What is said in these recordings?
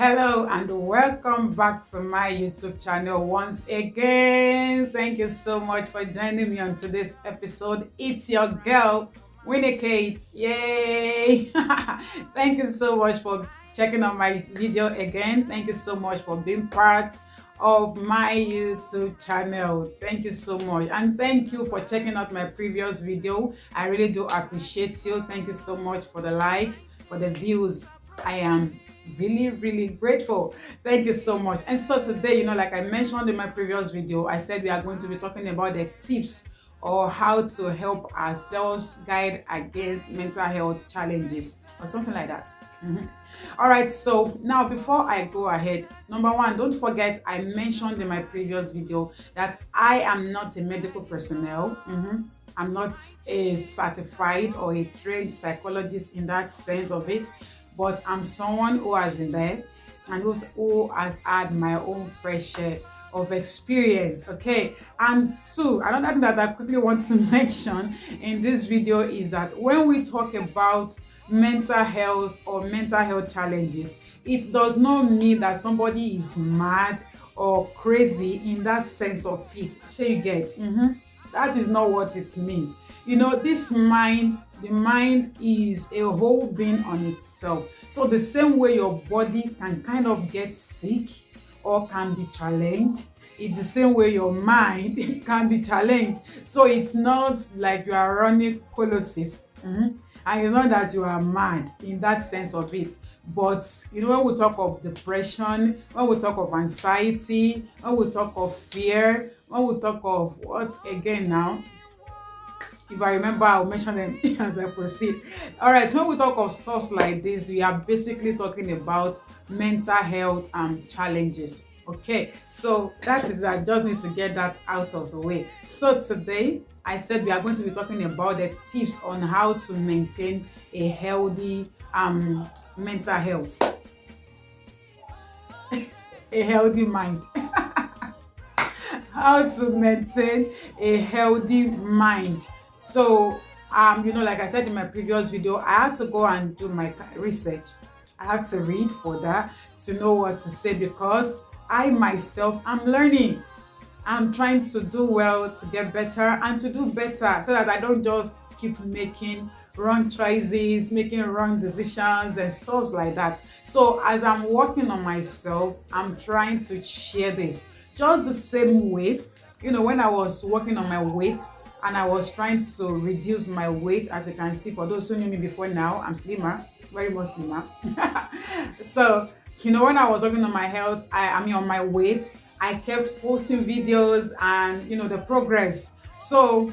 Hello and welcome back to my YouTube channel once again. Thank you so much for joining me on today's episode. It's your girl, Winnie Kate. Yay! Thank you so much for checking out my video again. Thank you so much for being part of my YouTube channel. Thank you so much. And thank you for checking out my previous video. I really do appreciate you. Thank you so much for the likes, for the views. I am really grateful. Thank you so much. And so today, like I mentioned in my previous video, I said we are going to be talking about the tips or how to help ourselves guide against mental health challenges or something like that. All right, so now before I go ahead, number one, don't forget I mentioned in my previous video that I am not a medical personnel. I'm not a certified or a trained psychologist in that sense of it, but I'm someone who has been there and who has had my own fair share of experience. Okay, and two, another thing that I quickly want to mention in this video is that when we talk about mental health or mental health challenges, it does not mean that somebody is mad or crazy in that sense of it. Shall you get? That is not what it means. The mind is a whole being on itself. So the same way your body can kind of get sick or can be challenged, it's the same way your mind can be challenged. So it's not like you are running colossus. And it's not that you are mad in that sense of it. But when we talk of depression, when we talk of anxiety, when we talk of fear, when we talk of what again now? If I remember, I'll mention them as I proceed. All right, when we talk of stuff like this, we are basically talking about mental health challenges. Okay, so that is, I just need to get that out of the way. So today, I said we are going to be talking about the tips on how to maintain a healthy mental health, a healthy mind. How to maintain a healthy mind. So, like I said in my previous video, I had to go and do my research. I had to read for that to know what to say because I myself am learning. I'm trying to do well, to get better and to do better so that I don't just keep making wrong choices, making wrong decisions and stuff like that. So as I'm working on myself, I'm trying to share this just the same way, when I was working on my weight and I was trying to reduce my weight. As you can see, for those who knew me before, now I'm slimmer, very much slimmer. So, when I was working on my health, on my weight, I kept posting videos and, the progress. So,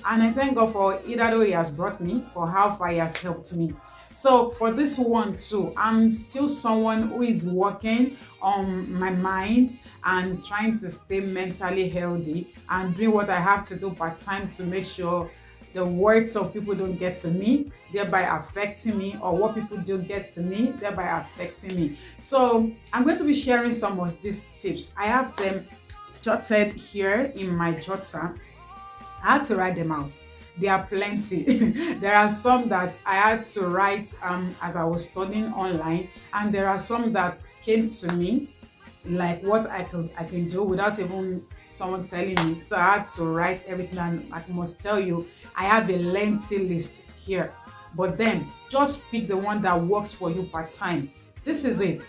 and I thank God for either though He has brought me, for how far He has helped me. So for this one too, I'm still someone who is working on my mind and trying to stay mentally healthy and doing what I have to do part-time to make sure the words of people don't get to me, thereby affecting me, or what people do get to me, thereby affecting me. So I'm going to be sharing some of these tips. I have them jotted here in my jotter. I had to write them out. There are plenty. There are some that I had to write as I was studying online, and there are some that came to me, like what I can do without even someone telling me. So I had to write everything, and I must tell you, I have a lengthy list here. But then just pick the one that works for you part-time. This is it.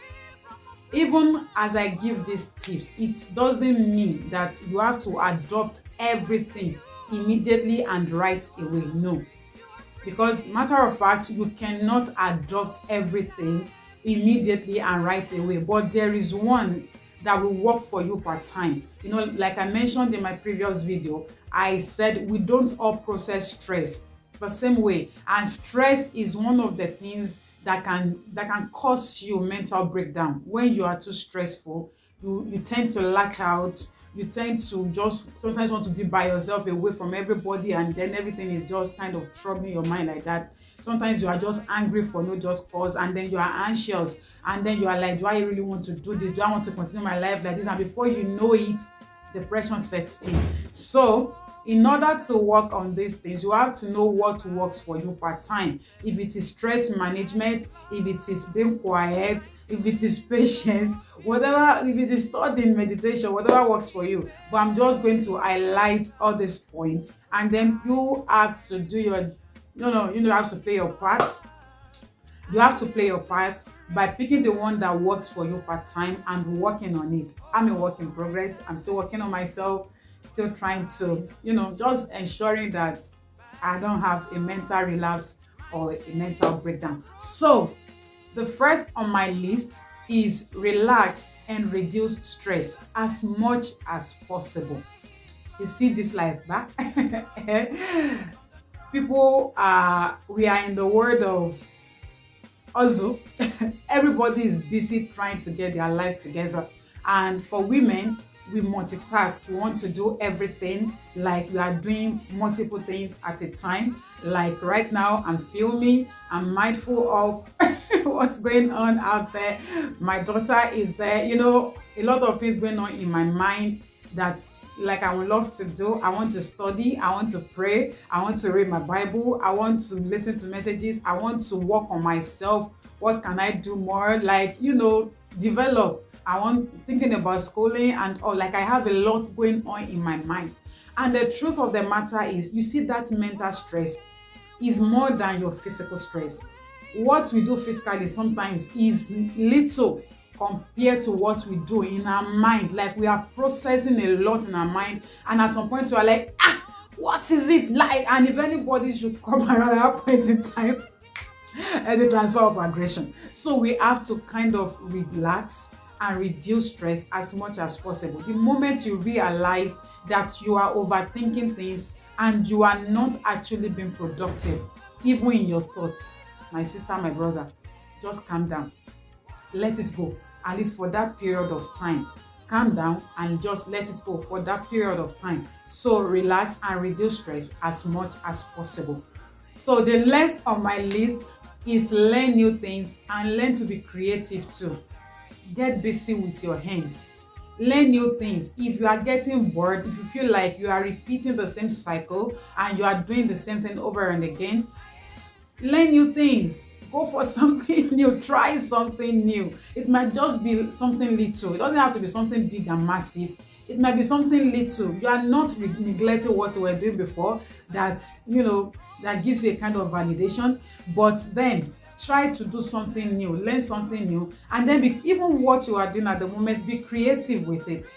Even as I give these tips, it doesn't mean that you have to adopt everything immediately and right away. No, because matter of fact, you cannot adopt everything immediately and right away, but there is one that will work for you part-time. Like I mentioned in my previous video, I said we don't all process stress the same way, and stress is one of the things that can cause you mental breakdown. When you are too stressful, you tend to lash out. You tend to just sometimes want to be by yourself, away from everybody, and then everything is just kind of troubling your mind like that. Sometimes you are just angry for no just cause, and then you are anxious, and then you are like, do I really want to do this? Do I want to continue my life like this? And before you know it, depression sets in. So in order to work on these things, you have to know what works for you part time. If it is stress management, if it is being quiet, if it is patience, whatever, if it is studying, meditation, whatever works for you. But I'm just going to highlight all these points, and then you have to do your, you have to play your part. You have to play your part by picking the one that works for you part time and working on it. I'm a work in progress. I'm still working on myself, still trying to, just ensuring that I don't have a mental relapse or a mental breakdown. So the first on my list is relax and reduce stress as much as possible. You see this life back? People are, we are in the world of hustle. Everybody is busy trying to get their lives together. And for women, we multitask. We want to do everything, like we are doing multiple things at a time. Like right now, I'm filming, I'm mindful of what's going on out there. My daughter is there, a lot of things going on in my mind that's like I would love to do. I want to study, I want to pray, I want to read my Bible, I want to listen to messages, I want to work on myself. What can I do more? Like, develop. I want thinking about schooling and all. Like I have a lot going on in my mind. And the truth of the matter is, you see, that mental stress is more than your physical stress. What we do physically sometimes is little compared to what we do in our mind. Like we are processing a lot in our mind, and at some point you are like, what is it like? And if anybody should come around at that point in time, as a transfer of aggression. So we have to kind of relax and reduce stress as much as possible. The moment you realize that you are overthinking things and you are not actually being productive, even in your thoughts, my sister, my brother, just calm down. Let it go, at least for that period of time. Calm down and just let it go for that period of time. So relax and reduce stress as much as possible. So the next on my list is learn new things and learn to be creative too. Get busy with your hands. Learn new things. If you are getting bored, if you feel like you are repeating the same cycle and you are doing the same thing over and again, learn new things. Go for something new. Try something new. It might just be something little. It doesn't have to be something big and massive. It might be something little. You are not neglecting what you were doing before that, that gives you a kind of validation. But then try to do something new, learn something new, and then even what you are doing at the moment, be creative with it.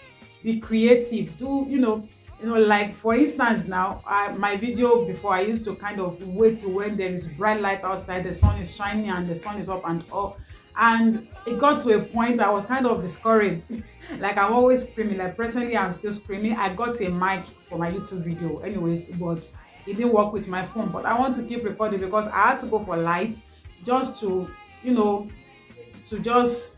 Be creative. Do, like for instance now, my video before, I used to kind of wait when there is bright light outside, the sun is shining and the sun is up and up. And it got to a point I was kind of discouraged. Like I'm always screaming. Like presently I'm still screaming. I got a mic for my YouTube video anyways, but it didn't work with my phone. But I want to keep recording because I had to go for light just to, to just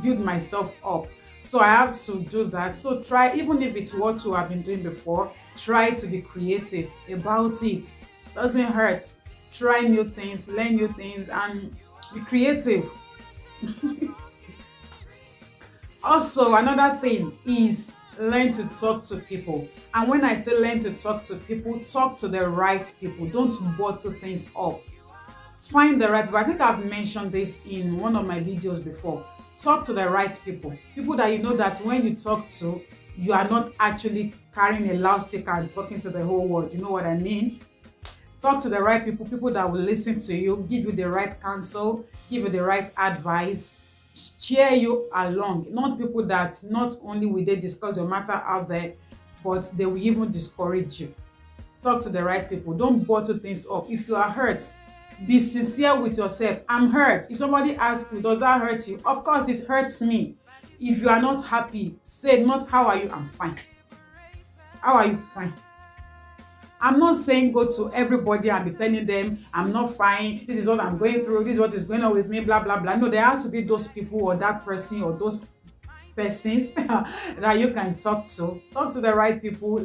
build myself up. So I have to do that. So try, even if it's what you have been doing before, try to be creative about it. Doesn't hurt. Try new things, learn new things, and be creative. Also, another thing is learn to talk to people. And when I say learn to talk to people, talk to the right people. Don't bottle things up. Find the right people. I think I've mentioned this in one of my videos before. Talk to the right people. People that you know that when you talk to, you are not actually carrying a loudspeaker and talking to the whole world. You know what I mean? Talk to the right people, people that will listen to you, give you the right counsel, give you the right advice, cheer you along. Not people that not only will they discuss your matter out there, but they will even discourage you. Talk to the right people. Don't bottle things up. If you are hurt, be sincere with yourself. I'm hurt. If somebody asks you, does that hurt you? Of course, it hurts me. If you are not happy, say not how are you? I'm fine. How are you? Fine. I'm not saying go to everybody and be telling them I'm not fine, this is what I'm going through, this is what is going on with me, blah blah blah. No, there has to be those people or that person or those persons that you can talk to. Talk to the right people.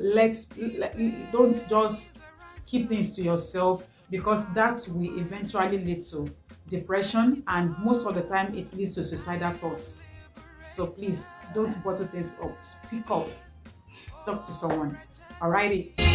Don't just keep things to yourself, because that will eventually lead to depression, and most of the time it leads to suicidal thoughts. So please don't bottle things up. Speak up. Talk to someone. Alrighty.